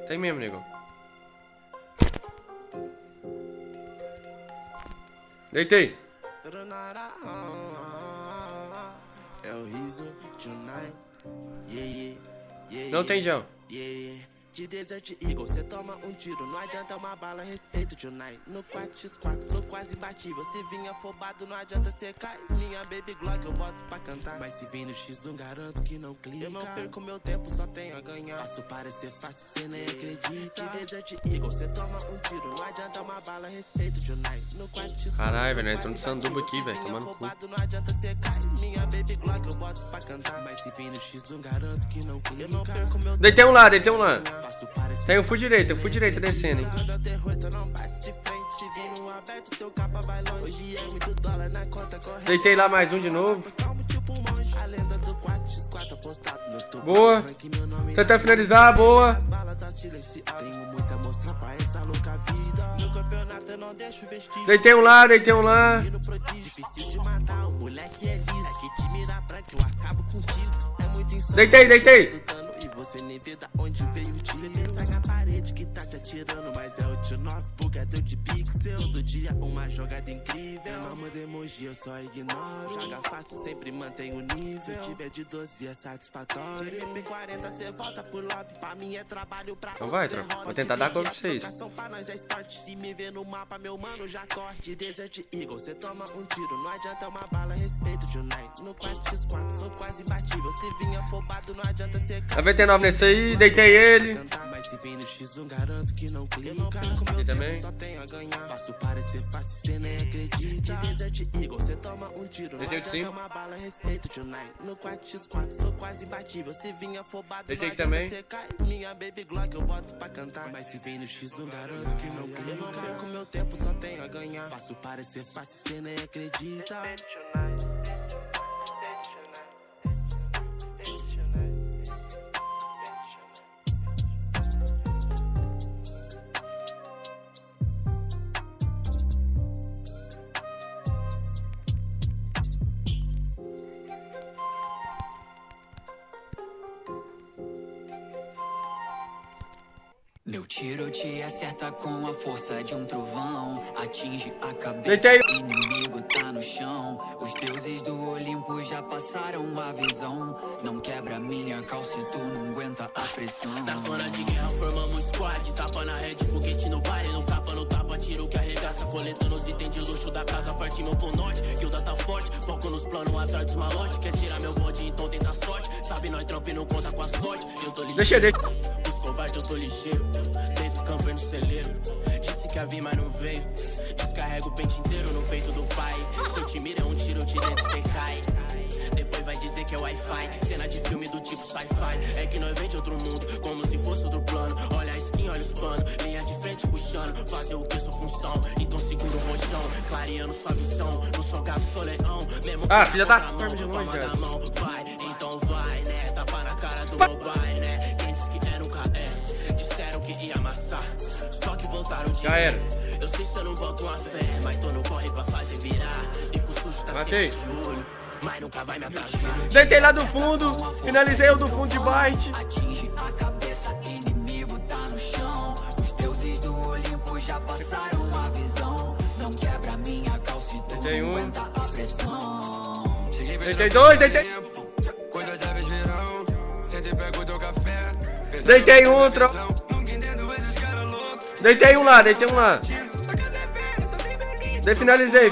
Tem mesmo, nego. Deitei. Não tem gel. De Desert Eagle, cê toma um tiro, não adianta uma bala, respeito tonight. No 4x4, sou quase imbatível. Se vinha afobado, não adianta cê cair. Minha baby Glock eu boto pra cantar. Mas se vir no X1, garanto que não clica. Eu não perco meu tempo, só tenho a ganhar. Faço parecer fácil, cê nem acredita. De Desert Eagle, cê toma um tiro, não adianta uma bala, respeito tonight. No 4x4, caralho, velho, nós estamos de sanduba aqui, velho, tomando cu. Não adianta cê cair. Minha baby Glock eu boto pra cantar. Mas se vir no X1, garanto que não clica. Eu não perco meu tempo. Deitei um lá, deitei um lá. Tem o full direita descendo, hein. Deitei lá mais um de novo. Boa. Tentar finalizar, boa. Deitei um lá, deitei um lá. Deitei. Você nem vê da onde veio o tiro. Você pensa na parede que tá te atirando, mas é o tio 9 bugador de pixel. Do dia uma jogada incrível. Eu não mando emoji, eu só ignoro. Joga fácil, sempre mantém o nível. Se tiver de 12 é satisfatório. MP40 cê volta pro lobby. Pra mim é trabalho pra então vai, tropa. Vou tentar dar cor pra vocês. Pra nós é esporte. Se me vê no mapa, meu mano já corre. De Desert Eagle, cê toma um tiro. Não adianta uma bala, respeito tonight. No 4x4, sou quase imbatível. Se vinha afobado, não adianta cê cair. 99 nesse aí, deitei ele. Mas se vem no X1, garanto que não clica. Aqui também. Só tenho a ganhar. Faço parecer fácil, cê nem acredita. De Desert Eagle, cê toma um tiro. Deitei de cima. Uma bala, respeito tonight. No 4x4, sou quase imbatível. Se vinha afobado, deitei aqui também. Cê cai. Minha baby Glock eu boto pra cantar. Mas se vem no X1, garanto que não clica. Eu não perco meu tempo, só tenho a ganhar. Faço parecer fácil, cê nem acredita. Meu tiro te acerta com a força de um trovão. Atinge a cabeça, deitei. O inimigo tá no chão. Os deuses do Olimpo já passaram a visão. Não quebra minha calça e tu não aguenta a pressão. Na zona de guerra formamos squad. Tapa na rede, foguete no baile. No tapa, no tapa, tiro que arregaça. Coletando os itens de luxo da casa, partimos pro norte. Guilda tá forte, foco nos planos atrás dos malotes. Quer tirar meu bonde, então tenta sorte. Sabe, nós trampo e não conta com a sorte. Eu tô ligeiro, deixa. Os covardes eu tô ligeiro. Dentro do campo e no celeiro. Disse que ia vir, mas não veio. Descarrega o pente inteiro no peito do pai. Se eu te miro é um tiro, eu te dentro cê cai. Depois vai dizer que é Wi-Fi. Cena de filme do tipo sci-fi. É que nós vem de outro mundo, como se fosse outro plano. Olha a skin, olha os panos. Linha de frente puxando. Fazer o que sua função. Então segura o rojão, clareando sua visão. Não sou gato, sou leão. Mesmo filha da... Vai, então vai, né? Tapa na cara do mobile, né? Quem disse que é, nunca é. Disseram que ia amassar, só que voltaram de... Já era. Eu sei se eu não boto uma fé, mas tô no corre pra fazer virar. E com susto tá matei. Sempre de olho, mas nunca vai me atrasar. Deitei lá do fundo, finalizei o do fundo de bite. Atinge a cabeça, inimigo tá no chão. Os deuses do Olimpo já passaram a visão. Não quebra minha calça e tu deitei não um. aguenta a pressão. Deitei dois, deitei. Deitei um, deitei um lá, finalizei.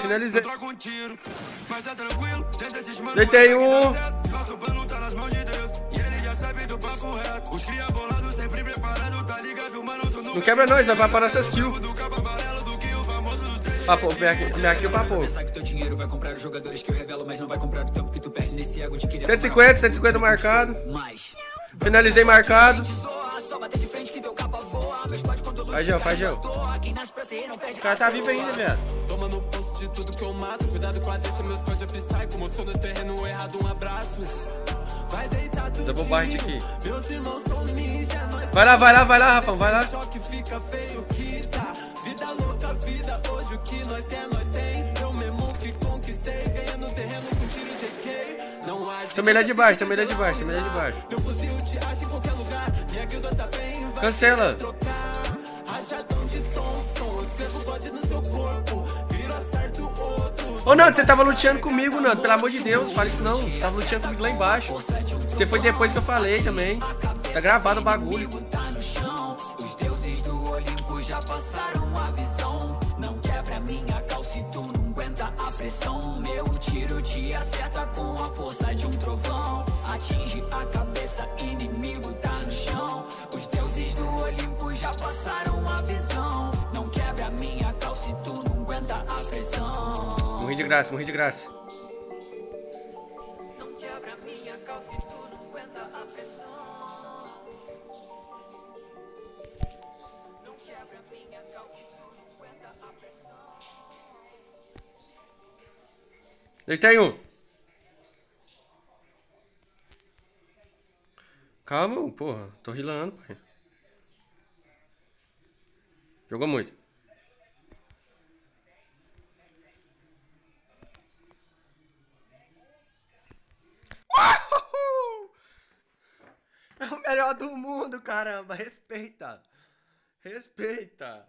Deitei um. Não quebra nós, vai parar essas kills. Papo, minha kill papou. 150 marcado. Finalizei marcado. Faz gel. O cara tá vivo ainda, viado. Toma no posto de tudo que eu mato. Cuidado com a deixa, meus códigos é psycho. Mostrou no terreno errado, um abraço. Vai deitar tudo. Double bite aqui. Meus irmãos são ninja. Vai lá, Rafão, vai lá. Choque fica feio que tá. Vida louca, vida. Hoje o que nós quer, nós tem. Eu mesmo que conquistei. Ganhando terreno com tiro de AK. Não há. Também lá de baixo. Meu fuzil te acha em qualquer lugar. Minha guilda tá bem. Cancela. Ô, Nando, você tava luteando comigo, Nando. Pelo amor de Deus, fala isso não. Você tava luteando comigo lá embaixo. Você foi depois que eu falei também. Tá gravado o bagulho. Os deuses do Olimpo já passaram a visão. Não quebra minha calça e tu não aguenta a pressão. Meu tiro te acerta com a força de um trovão. Atinge a cabeça, inimigo tá no chão. Os deuses do Olimpo já passaram a visão. Não quebra minha calça e tu não aguenta a pressão. Morri de graça, morri de graça. Não quebra minha calça e tu não aguenta a pressão. Não quebra minha calça e tu não aguenta a pressão. Deitei um. Calma, porra. Tô rilando, pai. Jogou muito. É o melhor do mundo, caramba. Respeita. Respeita.